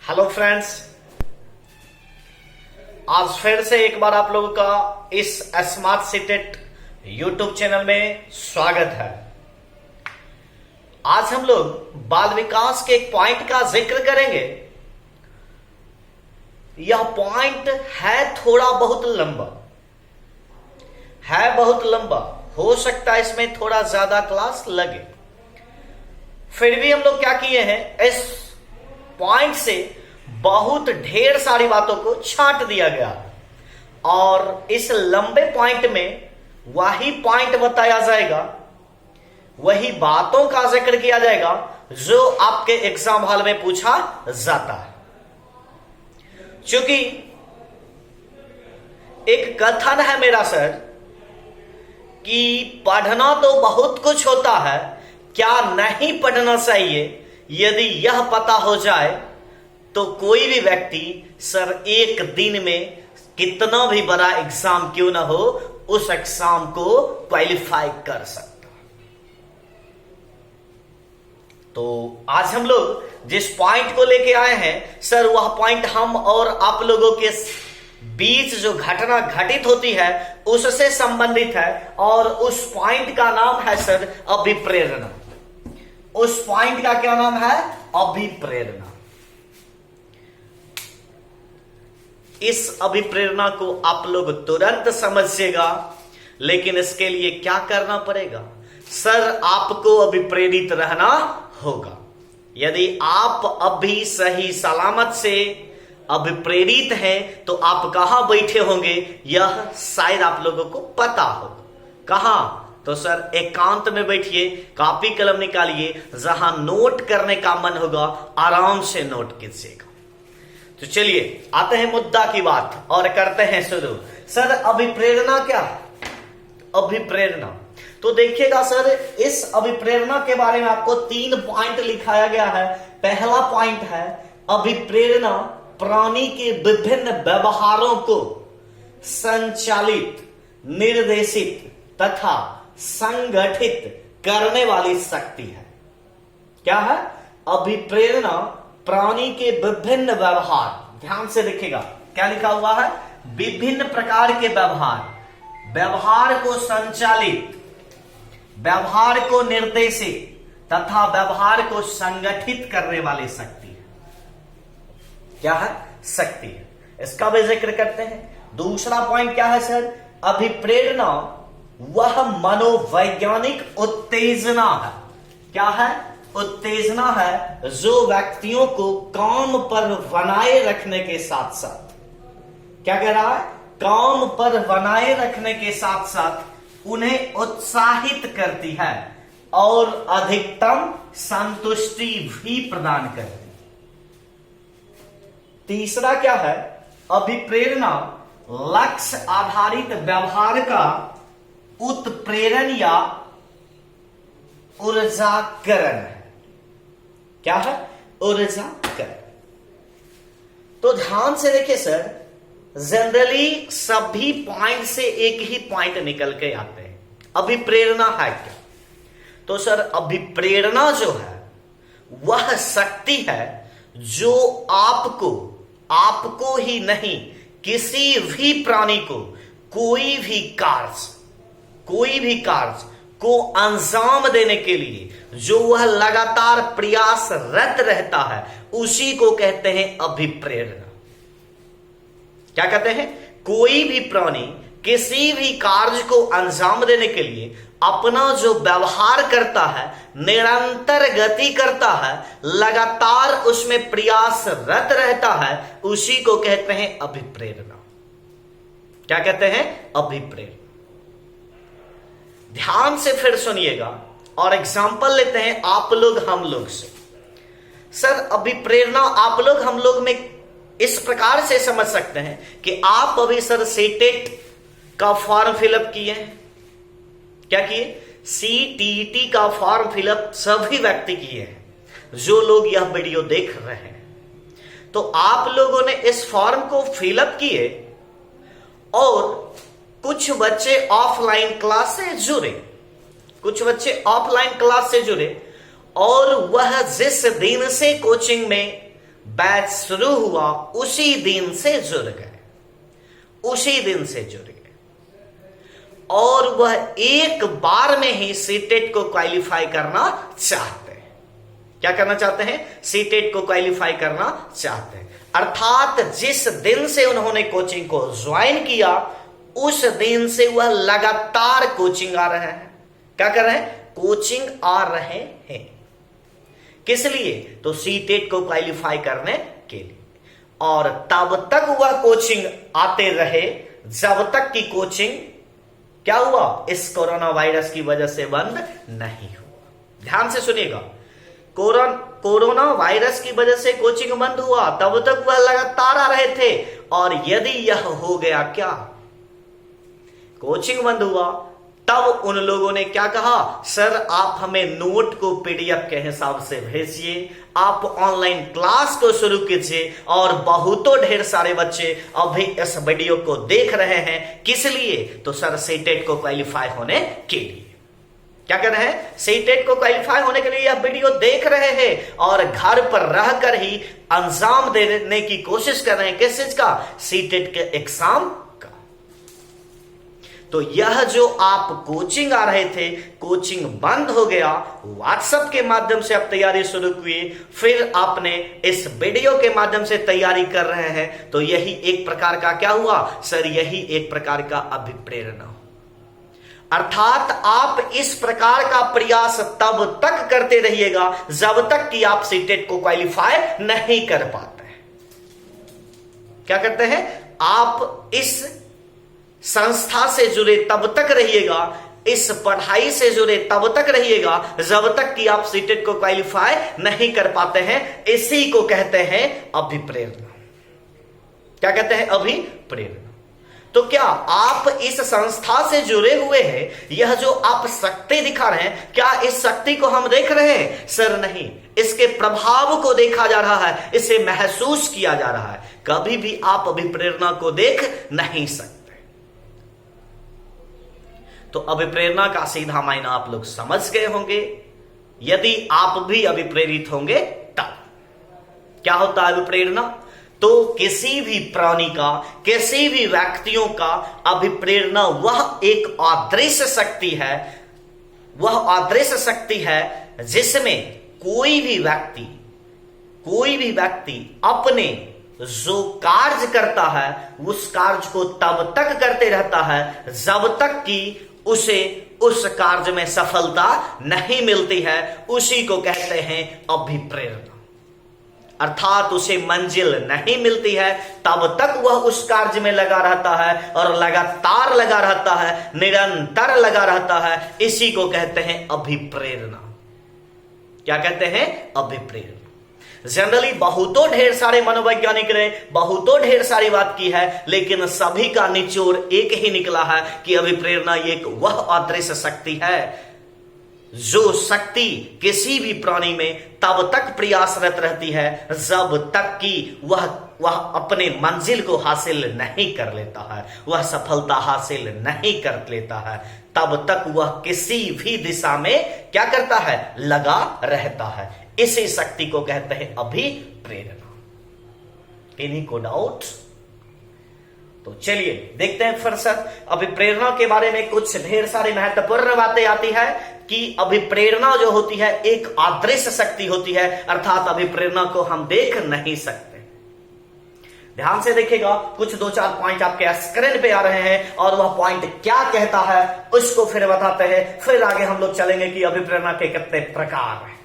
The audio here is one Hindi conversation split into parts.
हेलो फ्रेंड्स, आज फिर से एक बार आप लोगों का इस स्मार्ट सिटेट यूट्यूब चैनल में स्वागत है। आज हम लोग बाल विकास के एक पॉइंट का जिक्र करेंगे। यह पॉइंट है थोड़ा बहुत लंबा, हो सकता है इसमें थोड़ा ज्यादा क्लास लगे। फिर भी हम लोग क्या किए हैं, इस पॉइंट से बहुत ढेर सारी बातों को छांट दिया गया और इस लंबे पॉइंट में वही पॉइंट बताया जाएगा, वही बातों का जिक्र किया जाएगा जो आपके एग्जाम हॉल में पूछा जाता है। क्योंकि एक कथन है मेरा सर कि पढ़ना तो बहुत कुछ होता है, क्या नहीं पढ़ना चाहिए, यदि यह पता हो जाए तो कोई भी व्यक्ति सर एक दिन में कितना भी बड़ा एग्जाम क्यों ना हो उस एग्जाम को क्वालिफाई कर सकता। तो आज हम लोग जिस पॉइंट को लेके आए हैं सर, वह पॉइंट हम और आप लोगों के बीच जो घटना घटित होती है उससे संबंधित है और उस पॉइंट का नाम है सर अभिप्रेरणा। उस पॉइंट का क्या नाम है? अभिप्रेरणा। इस अभिप्रेरणा को आप लोग तुरंत समझिएगा, लेकिन इसके लिए क्या करना पड़ेगा सर? आपको अभिप्रेरित रहना होगा। यदि आप अभी सही सलामत से अभिप्रेरित हैं तो आप कहां बैठे होंगे यह शायद आप लोगों को पता हो। कहां? तो सर एकांत में बैठिए, कॉपी कलम निकालिए, जहां नोट करने का मन होगा आराम से नोट कीजिएगा। तो चलिए आते हैं मुद्दा की बात और करते हैं शुरू। सर अभिप्रेरणा क्या? अभिप्रेरणा तो देखिएगा सर, इस अभिप्रेरणा के बारे में आपको 3 पॉइंट लिखाया गया है। पहला पॉइंट है अभिप्रेरणा प्राणी के विभिन्न व्यवहारों को संचालित, निर्देशित तथा संगठित करने वाली शक्ति है। क्या है? अभिप्रेरणा प्राणी के विभिन्न व्यवहार, ध्यान से देखिएगा क्या लिखा हुआ है, विभिन्न प्रकार के व्यवहार को संचालित, व्यवहार को निर्देशित तथा व्यवहार को संगठित करने वाली शक्ति है। क्या है? शक्ति है। इसका भी जिक्र करते हैं। दूसरा पॉइंट क्या है सर? अभिप्रेरणा वह मनोवैज्ञानिक उत्तेजना है। क्या है? उत्तेजना है जो व्यक्तियों को काम पर बनाए रखने के साथ साथ, क्या कह रहा है, काम पर बनाए रखने के साथ साथ उन्हें उत्साहित करती है और अधिकतम संतुष्टि भी प्रदान करती है। तीसरा क्या है? अभिप्रेरणा लक्ष्य आधारित व्यवहार का उत्प्रेरण या ऊर्जाकरण है। क्या है? ऊर्जाकरण। तो ध्यान से देखिए सर, जनरली सभी पॉइंट से एक ही पॉइंट निकल के आते हैं। अभिप्रेरणा है क्या? तो सर अभिप्रेरणा जो है वह शक्ति है जो आपको ही नहीं, किसी भी प्राणी को कोई भी कार्य को अंजाम देने के लिए जो वह लगातार प्रयासरत रहता है उसी को कहते हैं अभिप्रेरणा। क्या कहते हैं? कोई भी प्राणी किसी भी कार्य को अंजाम देने के लिए अपना जो व्यवहार करता है, निरंतर गति करता है, लगातार उसमें प्रयासरत रहता है, उसी को कहते हैं अभिप्रेरणा। क्या कहते हैं? अभिप्रेरणा। ध्यान से फिर सुनिएगा और एग्जाम्पल लेते हैं आप लोग हम लोग से। सर अभिप्रेरणा आप लोग हम लोग में इस प्रकार से समझ सकते हैं कि आप अभी सर सीटेट का फॉर्म फिलअप किए हैं। क्या किए? सीटीटी का फॉर्म फिलअप सभी व्यक्ति किए हैं जो लोग यह वीडियो देख रहे हैं। तो आप लोगों ने इस फॉर्म को फिलअप किए और कुछ बच्चे ऑफलाइन क्लास से जुड़े और वह जिस दिन से कोचिंग में बैच शुरू हुआ उसी दिन से जुड़ गए, उसी दिन से जुड़ गए, और वह एक बार में ही सीटेट को क्वालिफाई करना चाहते हैं। क्या करना चाहते हैं? सीटेट को क्वालिफाई करना चाहते हैं। अर्थात जिस दिन से उन्होंने कोचिंग को ज्वाइन किया उस दिन से वह लगातार कोचिंग आ रहे हैं। क्या कर रहे हैं? कोचिंग आ रहे हैं। किस लिए? तो सीटेट को क्वालिफाई करने के लिए। और तब तक वह कोचिंग आते रहे जब तक कि कोचिंग क्या हुआ? इस कोरोना वायरस की वजह से बंद नहीं हुआ। ध्यान से सुनिएगा, कोरोना वायरस की वजह से कोचिंग बंद हुआ, तब तक वह लगातार आ रहे थे। और यदि यह हो गया, क्या कोचिंग बंद हुआ, तब उन लोगों ने क्या कहा? सर आप हमें नोट को पीडीएफ के हिसाब से भेजिए, आप ऑनलाइन क्लास को शुरू कीजिए। और बहुतों ढेर सारे बच्चे अभी इस वीडियो को देख रहे हैं। किस लिए? तो सर सीटेट को क्वालिफाई होने के लिए। क्या कर रहे हैं? सीटेट को क्वालिफाई होने के लिए यह वीडियो देख रहे हैं और घर पर रहकर ही अंजाम देने की कोशिश कर रहे हैं। किस चीज का? सीटेट के एग्जाम का। तो यह जो आप कोचिंग आ रहे थे, कोचिंग बंद हो गया, व्हाट्सएप के माध्यम से आप तैयारी शुरू किए, फिर आपने इस वीडियो के माध्यम से तैयारी कर रहे हैं। तो यही एक प्रकार का क्या हुआ? सर यही एक प्रकार का अभिप्रेरणा। अर्थात आप इस प्रकार का प्रयास तब तक करते रहिएगा जब तक कि आप सीटेट को क्वालिफाई नहीं कर पाते हैं। क्या करते हैं? आप इस संस्था से जुड़े तब तक रहिएगा, इस पढ़ाई से जुड़े तब तक रहिएगा जब तक कि आप सीटेट को क्वालिफाई नहीं कर पाते हैं। इसी को कहते हैं अभिप्रेरणा। क्या कहते हैं? अभिप्रेरणा। तो क्या आप इस संस्था से जुड़े हुए हैं? यह जो आप शक्ति दिखा रहे हैं, क्या इस शक्ति को हम देख रहे हैं? सर नहीं, इसके प्रभाव को देखा जा रहा है, इसे महसूस किया जा रहा है। कभी भी आप अभिप्रेरणा को देख नहीं सकते। तो अभिप्रेरणा का सीधा मायना आप लोग समझ गए होंगे। यदि आप भी अभिप्रेरित होंगे तब क्या होता है अभिप्रेरणा? तो किसी भी प्राणी का, किसी भी व्यक्तियों का अभिप्रेरणा वह एक अदृश्य शक्ति है, वह अदृश्य शक्ति है जिसमें कोई भी व्यक्ति अपने जो कार्य करता है उस कार्य को तब तक करते रहता है जब तक कि उसे उस कार्य में सफलता नहीं मिलती है। उसी को कहते हैं अभिप्रेरणा। अर्थात उसे मंजिल नहीं मिलती है तब तक वह उस कार्य में लगा रहता है और लगातार लगा रहता है, निरंतर लगा रहता है। इसी को कहते हैं अभिप्रेरणा। क्या कहते हैं? अभिप्रेरणा। जनरली बहुतों ढेर सारे मनोवैज्ञानिक ने बहुतों ढेर सारी बात की है, लेकिन सभी का निचोड़ एक ही निकला है कि अभिप्रेरणा एक वह अदृश्य शक्ति है जो शक्ति किसी भी प्राणी में तब तक प्रयासरत रहती है जब तक कि वह अपने मंजिल को हासिल नहीं कर लेता है, वह सफलता हासिल नहीं कर लेता है। तब तक वह किसी भी दिशा में क्या करता है? लगा रहता है। इसी शक्ति को कहते हैं अभिप्रेरणा। किन्हीं को डाउट? तो चलिए देखते हैं फिर से अभिप्रेरणा के बारे में कुछ ढेर सारी महत्वपूर्ण बातें आती है कि अभिप्रेरणा जो होती है एक अदृश्य शक्ति होती है, अर्थात अभिप्रेरणा को हम देख नहीं सकते। ध्यान से देखिएगा, कुछ 2-4 पॉइंट आपके स्क्रीन पे आ रहे हैं और वह पॉइंट क्या कहता है उसको फिर बताते हैं, फिर आगे हम लोग चलेंगे कि अभिप्रेरणा के कितने प्रकार हैं।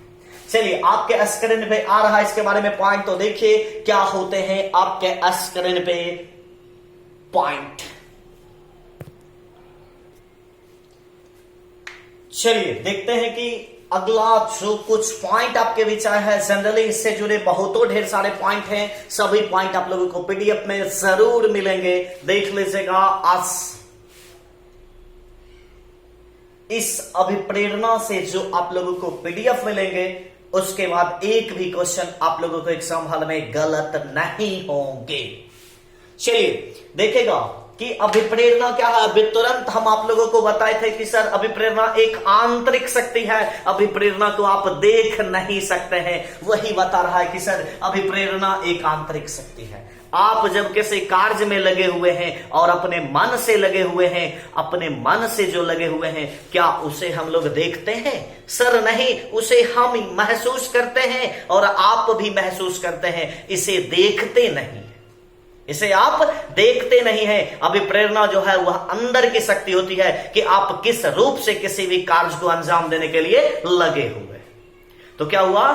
चलिए आपके स्क्रीन पे आ रहा है, इसके बारे में पॉइंट तो देखिए क्या होते हैं आपके स्क्रीन पे पॉइंट। चलिए देखते हैं कि अगला जो कुछ पॉइंट आपके विचार है। जनरली इससे जुड़े बहुतों ढेर सारे पॉइंट हैं, सभी पॉइंट आप लोगों को पीडीएफ में जरूर मिलेंगे, देख लीजिएगा। आज इस अभिप्रेरणा से जो आप लोगों को पीडीएफ मिलेंगे उसके बाद एक भी क्वेश्चन आप लोगों को एग्जाम हॉल में गलत नहीं होंगे। चलिए देखिएगा, कि अभिप्रेरणा क्या है। अभी तुरंत हम आप लोगों को बताए थे कि सर अभिप्रेरणा एक आंतरिक शक्ति है, अभिप्रेरणा को आप देख नहीं सकते हैं। वही बता रहा है कि सर अभिप्रेरणा एक आंतरिक शक्ति है। आप जब किसी कार्य में लगे हुए हैं और अपने मन से लगे हुए हैं, अपने मन से जो लगे हुए हैं, क्या उसे हम लोग देखते हैं? सर नहीं, उसे हम महसूस करते हैं और आप भी महसूस करते हैं, इसे देखते नहीं, इसे आप देखते नहीं हैं। अभिप्रेरणा जो है वह अंदर की शक्ति होती है कि आप किस रूप से किसी भी कार्य को अंजाम देने के लिए लगे हुए। तो क्या हुआ,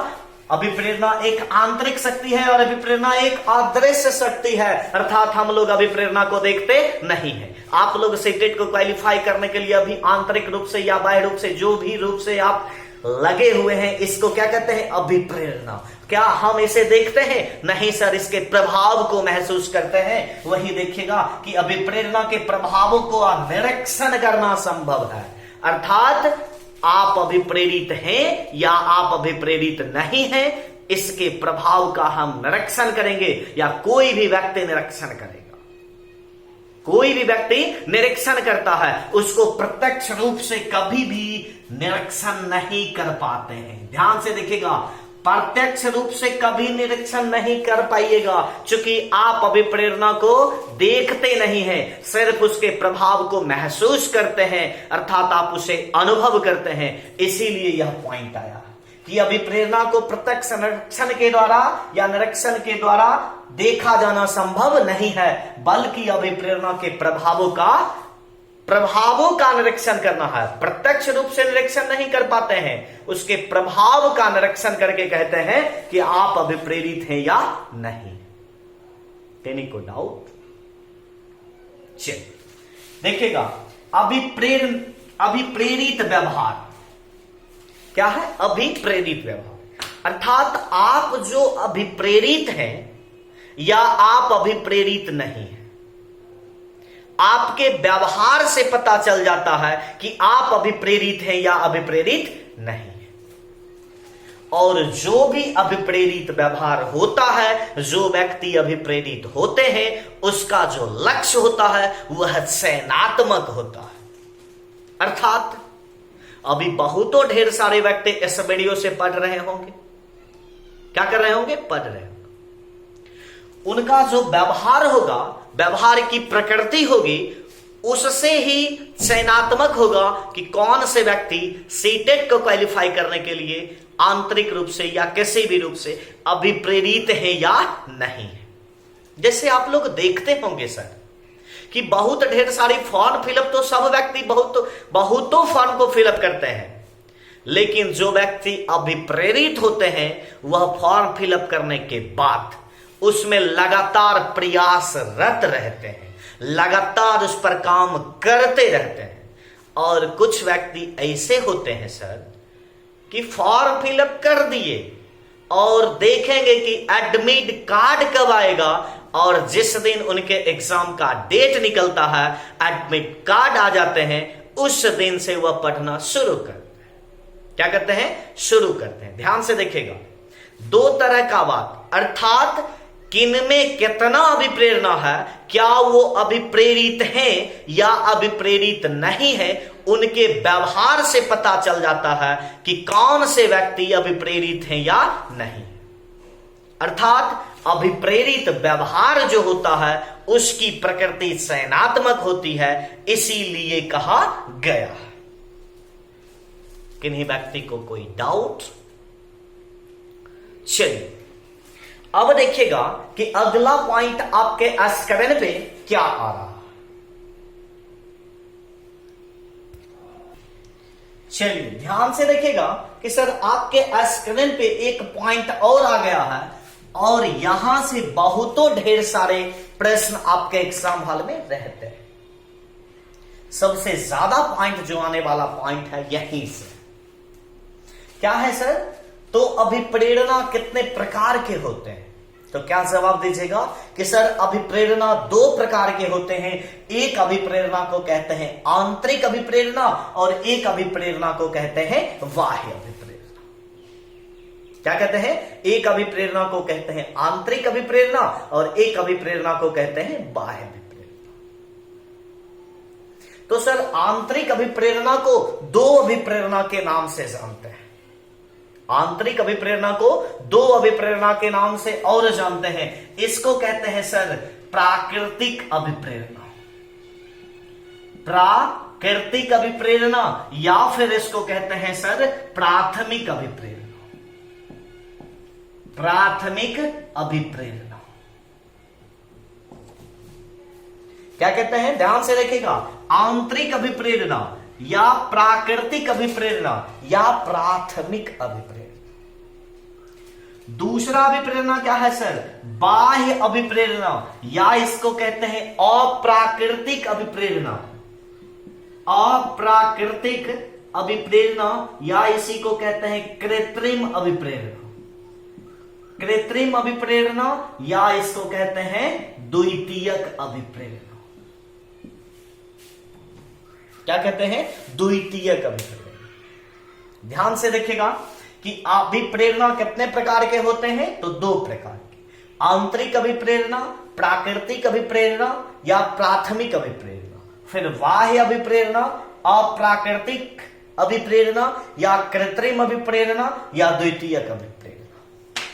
अभिप्रेरणा एक आंतरिक शक्ति है और अभिप्रेरणा एक अदृश्य शक्ति है, अर्थात हम लोग अभिप्रेरणा को देखते नहीं है। आप लोग सीटेट को क्वालिफाई करने के लिए अभी आंतरिक रूप से या बाह्य रूप से जो भी रूप से आप लगे हुए हैं, इसको क्या कहते हैं? अभिप्रेरणा। क्या हम इसे देखते हैं? नहीं सर, इसके प्रभाव को महसूस करते हैं। वही देखिएगा कि अभिप्रेरणा के प्रभावों को निरीक्षण करना संभव है, अर्थात आप अभिप्रेरित हैं या आप अभिप्रेरित नहीं हैं, इसके प्रभाव का हम निरीक्षण करेंगे या कोई भी व्यक्ति निरीक्षण करेगा। कोई भी व्यक्ति निरीक्षण करता है, उसको प्रत्यक्ष रूप से कभी भी निरीक्षण नहीं कर पाते हैं। ध्यान से देखिएगा, प्रत्यक्ष रूप से कभी निरीक्षण नहीं कर पाइएगा, क्योंकि आप अभिप्रेरणा को देखते नहीं हैं, सिर्फ उसके प्रभाव को महसूस करते हैं, अर्थात आप उसे अनुभव करते हैं। इसीलिए यह पॉइंट आया कि अभिप्रेरणा को प्रत्यक्ष निरीक्षण के द्वारा या निरीक्षण के द्वारा देखा जाना संभव नहीं है, बल्कि अभिप्रेरणा के प्रभावों का निरीक्षण करना है। प्रत्यक्ष रूप से निरीक्षण नहीं कर पाते हैं, उसके प्रभाव का निरीक्षण करके कहते हैं कि आप अभिप्रेरित हैं या नहीं। किसी को डाउट? चलिए देखिएगा, अभिप्रेरित व्यवहार क्या है? अभिप्रेरित व्यवहार अर्थात आप जो अभिप्रेरित हैं या आप अभिप्रेरित नहीं हैं, आपके व्यवहार से पता चल जाता है कि आप अभिप्रेरित हैं या अभिप्रेरित नहीं है। और जो भी अभिप्रेरित व्यवहार होता है, जो व्यक्ति अभिप्रेरित होते हैं, उसका जो लक्ष्य होता है वह चयनात्मक होता है। अर्थात अभी बहुतों ढेर सारे व्यक्ति इस वीडियो से पढ़ रहे होंगे, क्या कर रहे होंगे? पढ़ रहे होंगे। उनका जो व्यवहार होगा, व्यवहार की प्रकृति होगी, उससे ही चयनात्मक होगा कि कौन से व्यक्ति सीटेट को क्वालिफाई करने के लिए आंतरिक रूप से या किसी भी रूप से अभिप्रेरित है या नहीं है। जैसे आप लोग देखते होंगे सर कि बहुत ढेर सारी फॉर्म फिलअप तो सब व्यक्ति बहुतों फॉर्म को फिलअप करते हैं, लेकिन जो व्यक्ति अभिप्रेरित होते हैं वह फॉर्म फिलअप करने के बाद उसमें लगातार प्रयासरत रहते हैं, लगातार उस पर काम करते रहते हैं। और कुछ व्यक्ति ऐसे होते हैं सर कि फॉर्म फिलअप कर दिए और देखेंगे कि एडमिट कार्ड कब आएगा, और जिस दिन उनके एग्जाम का डेट निकलता है, एडमिट कार्ड आ जाते हैं, उस दिन से वह पढ़ना शुरू करते हैं। क्या करते हैं? शुरू करते हैं। ध्यान से देखिएगा, दो तरह का बात, अर्थात किनमें कितना अभिप्रेरणा है, क्या वो अभिप्रेरित हैं या अभिप्रेरित नहीं है, उनके व्यवहार से पता चल जाता है कि कौन से व्यक्ति अभिप्रेरित हैं या नहीं। अर्थात अभिप्रेरित व्यवहार जो होता है उसकी प्रकृति चयनात्मक होती है, इसीलिए कहा गया। किन्हीं व्यक्ति को कोई डाउट? चलिए अब देखिएगा कि अगला पॉइंट आपके स्क्रीन पे क्या आ रहा है। चलिए ध्यान से देखिएगा कि सर आपके स्क्रीन पे एक पॉइंट और आ गया है, और यहां से बहुतों ढेर सारे प्रश्न आपके एग्जाम हॉल में रहते हैं। सबसे ज्यादा पॉइंट जो आने वाला पॉइंट है यहीं से। क्या है सर? तो अभिप्रेरणा कितने प्रकार के होते हैं? तो क्या जवाब दीजिएगा कि सर अभिप्रेरणा दो प्रकार के होते हैं। एक अभिप्रेरणा को कहते हैं आंतरिक अभिप्रेरणा और एक अभिप्रेरणा को कहते हैं बाह्य अभिप्रेरणा। क्या कहते हैं? एक अभिप्रेरणा को कहते हैं आंतरिक अभिप्रेरणा और एक अभिप्रेरणा को कहते हैं बाह्य अभिप्रेरणा। तो सर आंतरिक अभिप्रेरणा को दो अभिप्रेरणा के नाम से जानते हैं। आंतरिक अभिप्रेरणा को दो अभिप्रेरणा के नाम से और जानते हैं। इसको कहते हैं सर प्राकृतिक अभिप्रेरणा, प्राकृतिक अभिप्रेरणा, या फिर इसको कहते हैं सर प्राथमिक अभिप्रेरणा, प्राथमिक अभिप्रेरणा। क्या कहते हैं, ध्यान से देखिएगा, आंतरिक अभिप्रेरणा या प्राकृतिक अभिप्रेरणा या प्राथमिक अभिप्रेरणा। दूसरा अभिप्रेरणा क्या है सर, बाह्य अभिप्रेरणा, या इसको कहते हैं अप्राकृतिक अभिप्रेरणा, अप्राकृतिक अभिप्रेरणा, या इसी को कहते हैं कृत्रिम अभिप्रेरणा, कृत्रिम अभिप्रेरणा, या इसको कहते हैं द्वितीयक अभिप्रेरणा। क्या कहते हैं, द्वितीयक अभिप्रेरणा। ध्यान से देखिएगा कि अभिप्रेरणा कितने प्रकार के होते हैं, तो दो प्रकार के, आंतरिक अभिप्रेरणा, प्राकृतिक अभिप्रेरणा या प्राथमिक अभिप्रेरणा, फिर बाह्य अभिप्रेरणा, अप्राकृतिक अभिप्रेरणा या कृत्रिम अभिप्रेरणा या द्वितीयक अभिप्रेरणा।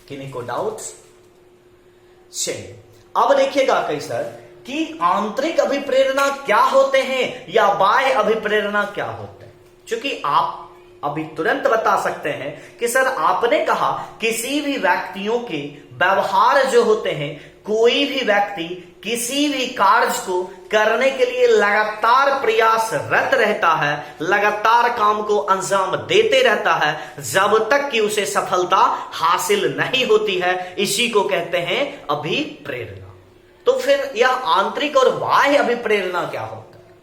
किन्हीं को डाउट्स? चलिए अब देखिएगा कई सर कि आंतरिक अभिप्रेरणा क्या होते हैं या बाह्य अभिप्रेरणा क्या होते हैं। क्योंकि आप अभी तुरंत बता सकते हैं कि सर आपने कहा किसी भी व्यक्तियों के व्यवहार जो होते हैं, कोई भी व्यक्ति किसी भी कार्य को करने के लिए लगातार प्रयासरत रहता है, लगातार काम को अंजाम देते रहता है जब तक कि उसे सफलता हासिल नहीं होती है, इसी को कहते हैं अभिप्रेरणा। तो फिर यह आंतरिक और बाह्य अभिप्रेरणा क्या होता है,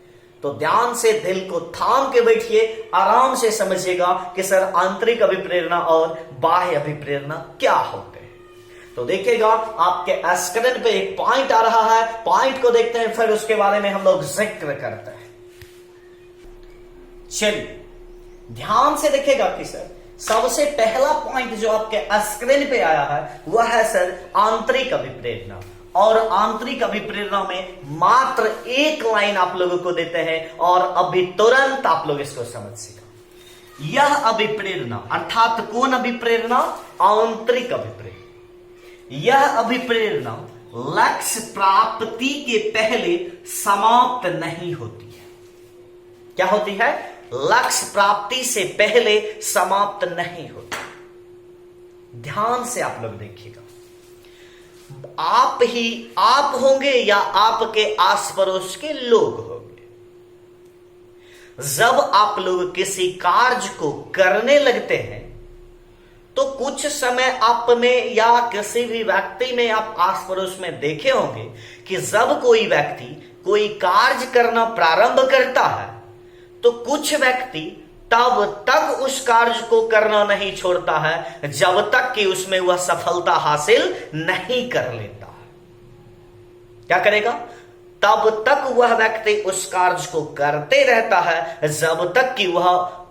तो ध्यान से दिल को थाम के बैठिए, आराम से समझिएगा कि सर आंतरिक अभिप्रेरणा और बाह्य अभिप्रेरणा क्या होते हैं। तो देखिएगा आपके स्क्रीन पे एक पॉइंट आ रहा है, पॉइंट को देखते हैं, फिर उसके बारे में हम लोग जिक्र करते हैं। चलिए ध्यान से देखिएगा कि सर सबसे पहला पॉइंट जो आपके स्क्रीन पे आया है वह है सर आंतरिक अभिप्रेरणा। और आंतरिक अभिप्रेरणा में मात्र एक लाइन आप लोगों को देते हैं और अभी तुरंत आप लोग इसको समझ सीखा। यह अभिप्रेरणा अर्थात कौन अभिप्रेरणा, आंतरिक अभिप्रेरणा। यह अभिप्रेरणा लक्ष्य प्राप्ति के पहले समाप्त नहीं होती है। क्या होती है, लक्ष्य प्राप्ति से पहले समाप्त नहीं होती। ध्यान से आप लोग देखिएगा, आप होंगे या आपके आस पड़ोस के लोग होंगे, जब आप लोग किसी कार्य को करने लगते हैं तो कुछ समय आप में या किसी भी व्यक्ति में आप आस पड़ोस में देखे होंगे कि जब कोई व्यक्ति कोई कार्य करना प्रारंभ करता है तो कुछ व्यक्ति तब तक उस कार्य को करना नहीं छोड़ता है जब तक कि उसमें वह सफलता हासिल नहीं कर लेता है। क्या करेगा, तब तक वह व्यक्ति उस कार्य को करते रहता है जब तक कि वह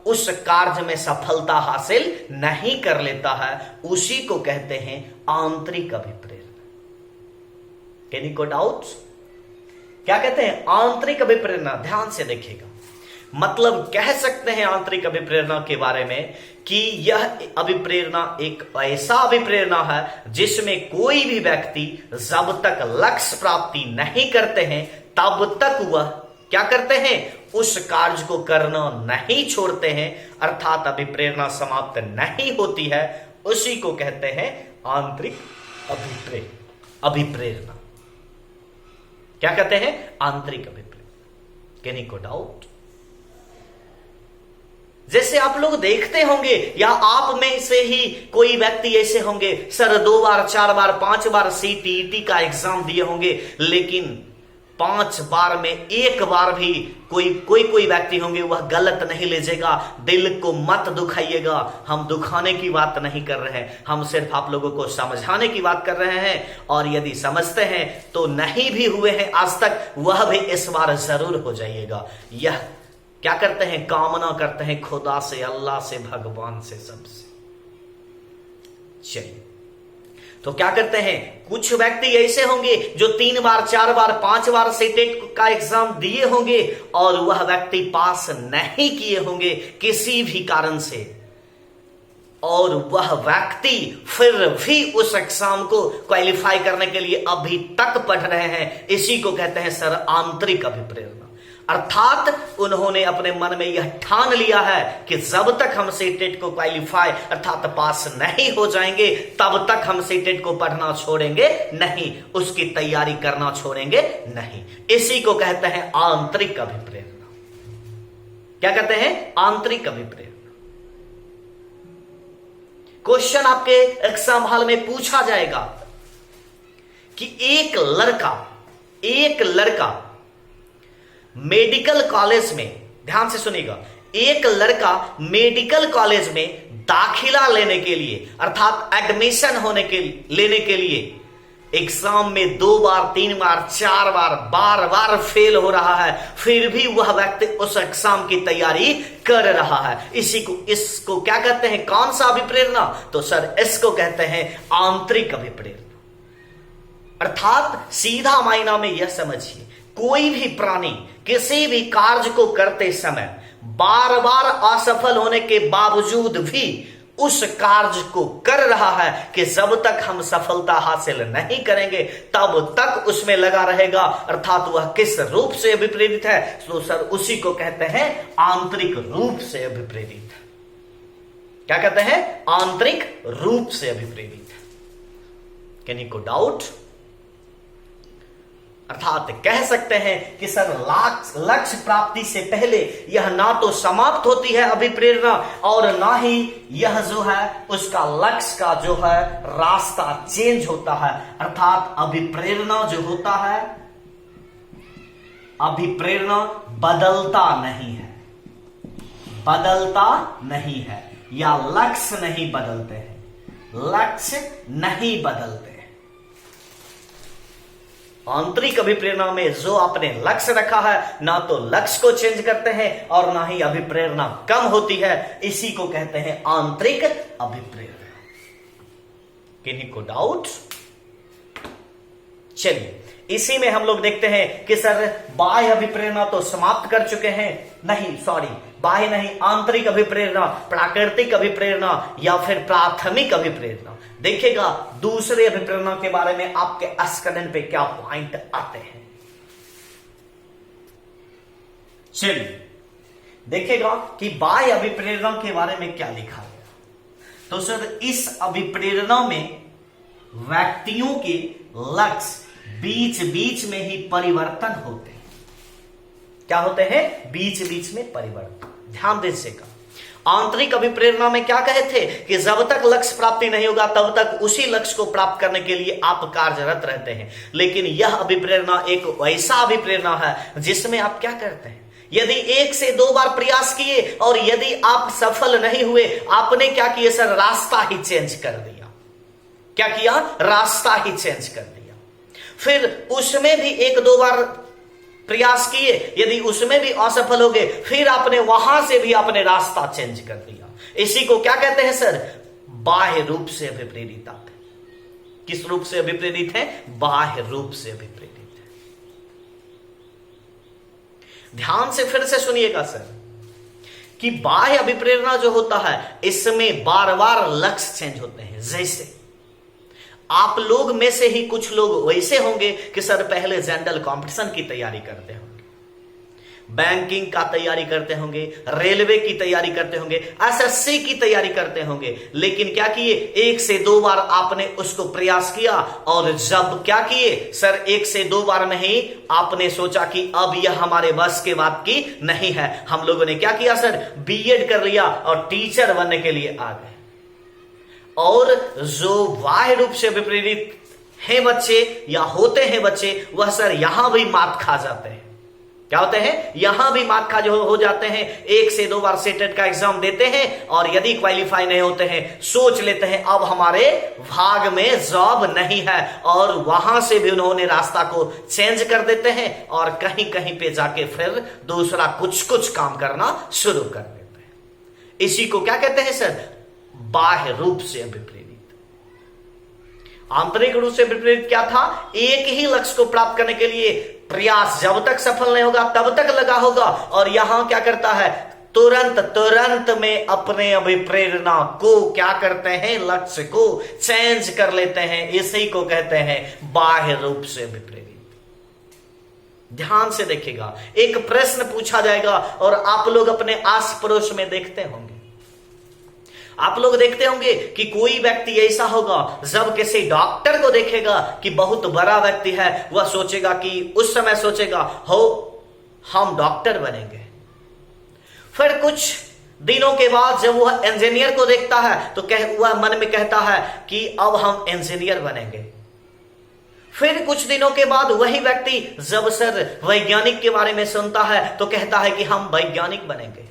उस कार्य में सफलता हासिल नहीं कर लेता है। उसी को कहते हैं आंतरिक अभिप्रेरणा। किन्हीं को डाउट्स? क्या कहते हैं आंतरिक अभिप्रेरणा? ध्यान से देखिएगा, मतलब कह सकते हैं आंतरिक अभिप्रेरणा के बारे में कि यह अभिप्रेरणा एक ऐसा अभिप्रेरणा है जिसमें कोई भी व्यक्ति जब तक लक्ष्य प्राप्ति नहीं करते हैं तब तक वह क्या करते हैं, उस कार्य को करना नहीं छोड़ते हैं, अर्थात अभिप्रेरणा समाप्त नहीं होती है। उसी को कहते हैं आंतरिक अभिप्रेरणा। क्या कहते हैं, आंतरिक अभिप्रेरणा। किन्हीं को डाउट? जैसे आप लोग देखते होंगे या आप में से ही कोई व्यक्ति ऐसे होंगे, सर 2 बार 4 बार 5 बार सीटीईटी का एग्जाम दिए होंगे, लेकिन 5 बार में 1 बार भी कोई व्यक्ति होंगे वह गलत नहीं लीजिएगा, दिल को मत दुखाइएगा। हम दुखाने की बात नहीं कर रहे हैं, हम सिर्फ आप लोगों को समझाने की बात कर रहे हैं। और यदि समझते हैं तो नहीं भी हुए हैं आज तक, वह भी इस बार जरूर हो जाइएगा। यह क्या करते हैं, कामना करते हैं खुदा से, अल्लाह से, भगवान से, सबसे। चलिए तो क्या करते हैं, कुछ व्यक्ति ऐसे होंगे जो 3 बार 4 बार 5 बार से टेट का एग्जाम दिए होंगे और वह व्यक्ति पास नहीं किए होंगे किसी भी कारण से, और वह व्यक्ति फिर भी उस एग्जाम को क्वालिफाई करने के लिए अभी तक पढ़ रहे हैं। इसी को कहते हैं सर आंतरिक अभिप्रेरणा। अर्थात उन्होंने अपने मन में यह ठान लिया है कि जब तक हम सीटेट को क्वालिफाई अर्थात पास नहीं हो जाएंगे तब तक हम सीटेट को पढ़ना छोड़ेंगे नहीं, उसकी तैयारी करना छोड़ेंगे नहीं। इसी को कहते हैं आंतरिक अभिप्रेरणा। क्या कहते हैं, आंतरिक अभिप्रेरणा। क्वेश्चन आपके एग्जाम हॉल में पूछा जाएगा कि एक लड़का मेडिकल कॉलेज में, ध्यान से सुनिएगा, एक लड़का मेडिकल कॉलेज में दाखिला लेने के लिए अर्थात एडमिशन लेने के लिए एग्जाम में 2 बार 3 बार 4 बार बार फेल हो रहा है, फिर भी वह व्यक्ति उस एग्जाम की तैयारी कर रहा है। इसको क्या कहते हैं, कौन सा अभिप्रेरणा? तो सर इसको कहते हैं आंतरिक अभिप्रेरणा। अर्थात सीधा मायना में यह समझिए, कोई भी प्राणी किसी भी कार्य को करते समय बार बार असफल होने के बावजूद भी उस कार्य को कर रहा है कि जब तक हम सफलता हासिल नहीं करेंगे तब तक उसमें लगा रहेगा। अर्थात वह किस रूप से अभिप्रेरित है? तो सर उसी को कहते हैं आंतरिक रूप से अभिप्रेरित। क्या कहते हैं? आंतरिक रूप से अभिप्रेरित। किन्हीं को डाउट? अर्थात कह सकते हैं कि सर लक्ष्य प्राप्ति से पहले यह ना तो समाप्त होती है अभिप्रेरणा और ना ही यह जो है उसका लक्ष्य का जो है रास्ता चेंज होता है। अर्थात अभिप्रेरणा जो होता है, अभिप्रेरणा बदलता नहीं है या लक्ष्य नहीं बदलते हैं, लक्ष्य नहीं बदलते। आंतरिक अभिप्रेरणा में जो आपने लक्ष्य रखा है ना तो लक्ष्य को चेंज करते हैं और ना ही अभिप्रेरणा कम होती है। इसी को कहते हैं आंतरिक अभिप्रेरणा। किन्हीं को डाउट? चलिए इसी में हम लोग देखते हैं कि सर बाह्य अभिप्रेरणा तो समाप्त कर चुके हैं, नहीं सॉरी बाह्य नहीं, आंतरिक अभिप्रेरणा, प्राकृतिक अभिप्रेरणा या फिर प्राथमिक अभिप्रेरणा। देखिएगा दूसरे अभिप्रेरणा के बारे में आपके स्क्रीन पे क्या पॉइंट आते हैं। चलिए देखिएगा कि बाह्य अभिप्रेरणा के बारे में क्या लिखा गया। तो सर इस अभिप्रेरणा में व्यक्तियों के लक्ष्य बीच बीच में ही परिवर्तन होते हैं। क्या होते हैं? बीच बीच में परिवर्तन। ध्यान दीजिएगा, आंतरिक अभिप्रेरणा में क्या कहे थे कि जब तक लक्ष्य प्राप्ति नहीं होगा तब तक उसी लक्ष्य को प्राप्त करने के लिए आप कार्यरत रहते हैं। लेकिन यह अभिप्रेरणा एक वैसा अभिप्रेरणा है जिसमें आप क्या करते हैं, यदि 1 से 2 बार प्रयास किए और यदि आप सफल नहीं हुए, आपने क्या किया सर? रास्ता ही चेंज कर दिया। क्या किया? रास्ता ही चेंज कर दिया। फिर उसमें भी 1-2 बार प्रयास किए, यदि उसमें भी असफल हो गए, फिर आपने वहां से भी आपने रास्ता चेंज कर दिया। इसी को क्या कहते हैं सर? बाह्य रूप से अभिप्रेरित आप। किस रूप से अभिप्रेरित है? बाह्य रूप से अभिप्रेरित है। ध्यान से फिर से सुनिएगा सर कि बाह्य अभिप्रेरणा जो होता है इसमें बार बार लक्ष्य चेंज होते हैं। जैसे आप लोग में से ही कुछ लोग वैसे होंगे कि सर पहले जनरल कंपटीशन की तैयारी करते होंगे, बैंकिंग का तैयारी करते होंगे, रेलवे की तैयारी करते होंगे, एसएससी की तैयारी करते होंगे। लेकिन क्या किए? 1 से 2 बार आपने उसको प्रयास किया और जब क्या किए सर 1 से 2 बार में ही आपने सोचा कि अब यह हमारे बस के बात की नहीं है। हम लोगों ने क्या किया सर? बीएड कर लिया और टीचर बनने के लिए आ गए। और जो बाह्य रूप से विपरीत हैं बच्चे या होते हैं बच्चे, वह सर यहां भी मात खा जाते हैं। क्या होते हैं? यहां भी मात खा जो हो जाते हैं। 1 से 2 बार सेटेट का एग्जाम देते हैं और यदि क्वालिफाई नहीं होते हैं, सोच लेते हैं अब हमारे भाग में जॉब नहीं है, और वहां से भी उन्होंने रास्ता को चेंज कर देते हैं और कहीं कहीं पे जाके फिर दूसरा कुछ काम करना शुरू कर देते हैं। इसी को क्या कहते हैं सर? बाह्य रूप से अभिप्रेरित। आंतरिक रूप से विपरीत क्या था? एक ही लक्ष्य को प्राप्त करने के लिए प्रयास जब तक सफल नहीं होगा तब तक लगा होगा। और यहां क्या करता है? तुरंत में अपने अभिप्रेरणा को क्या करते हैं? लक्ष्य को चेंज कर लेते हैं। इसी को कहते हैं बाह्य रूप से विपरीत। ध्यान से देखिएगा, एक प्रश्न पूछा जाएगा और आप लोग अपने आस पड़ोस में देखते होंगे, आप लोग देखते होंगे कि कोई व्यक्ति ऐसा होगा जब किसी डॉक्टर को देखेगा कि बहुत बड़ा व्यक्ति है, वह सोचेगा कि उस समय सोचेगा हो हम डॉक्टर बनेंगे। फिर कुछ दिनों के बाद जब वह इंजीनियर को देखता है तो वह मन में कहता है कि अब हम इंजीनियर बनेंगे। फिर कुछ दिनों के बाद वही व्यक्ति जब सर वैज्ञानिक के बारे में सुनता है तो कहता है कि हम वैज्ञानिक बनेंगे।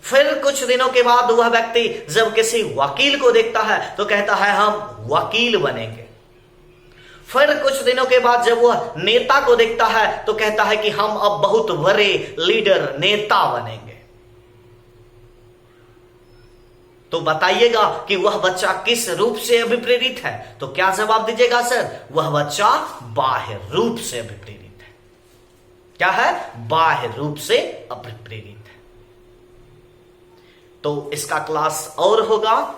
फिर कुछ दिनों के बाद वह व्यक्ति जब किसी वकील को देखता है तो कहता है हम वकील बनेंगे। फिर कुछ दिनों के बाद जब वह नेता को देखता है तो कहता है कि हम अब बहुत बड़े लीडर नेता बनेंगे। तो बताइएगा कि वह बच्चा किस रूप से अभिप्रेरित है? तो क्या जवाब दीजिएगा सर? वह बच्चा बाह्य रूप से अभिप्रेरित है। क्या है? बाह्य रूप से अभिप्रेरित है। तो इसका क्लास और होगा,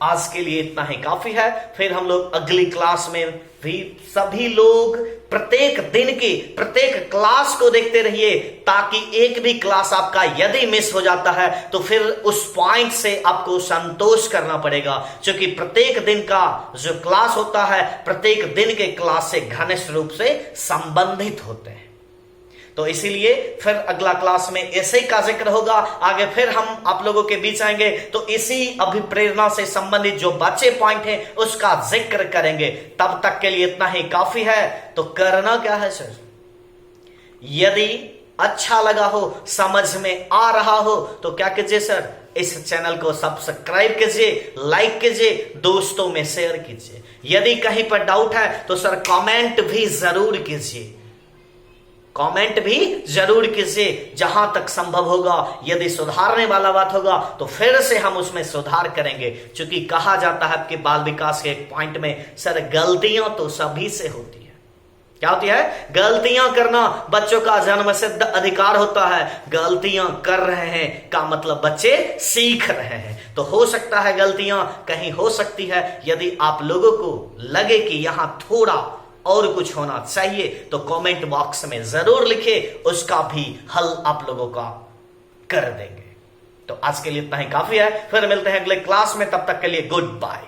आज के लिए इतना ही काफी है। फिर हम लोग अगली क्लास में भी सभी लोग प्रत्येक दिन की प्रत्येक क्लास को देखते रहिए, ताकि एक भी क्लास आपका यदि मिस हो जाता है तो फिर उस पॉइंट से आपको संतोष करना पड़ेगा, क्योंकि प्रत्येक दिन का जो क्लास होता है प्रत्येक दिन के क्लास से घनिष्ठ रूप से संबंधित होते हैं। तो इसीलिए फिर अगला क्लास में ऐसे का जिक्र होगा। आगे फिर हम आप लोगों के बीच आएंगे तो इसी अभिप्रेरणा से संबंधित जो बचे पॉइंट हैं उसका जिक्र करेंगे। तब तक के लिए इतना ही काफी है। तो करना क्या है सर? यदि अच्छा लगा हो, समझ में आ रहा हो तो क्या कीजिए सर? इस चैनल को सब्सक्राइब कीजिए, लाइक कीजिए, दोस्तों में शेयर कीजिए। यदि कहीं पर डाउट है तो सर कमेंट भी जरूर कीजिए, कमेंट भी जरूर कीजिए। जहां तक संभव होगा यदि सुधारने वाला बात होगा तो फिर से हम उसमें सुधार करेंगे, क्योंकि कहा जाता है कि बाल विकास के एक पॉइंट में सर गलतियां तो सभी से होती है। क्या होती है? गलतियां करना बच्चों का जन्मसिद्ध अधिकार होता है। गलतियां कर रहे हैं का मतलब बच्चे सीख रहे हैं। तो हो सकता है गलतियां कहीं हो सकती है। यदि आप लोगों को लगे कि यहां थोड़ा और कुछ होना चाहिए तो कमेंट बॉक्स में जरूर लिखे, उसका भी हल आप लोगों का कर देंगे। तो आज के लिए इतना ही काफी है। फिर मिलते हैं अगले क्लास में, तब तक के लिए गुड बाय।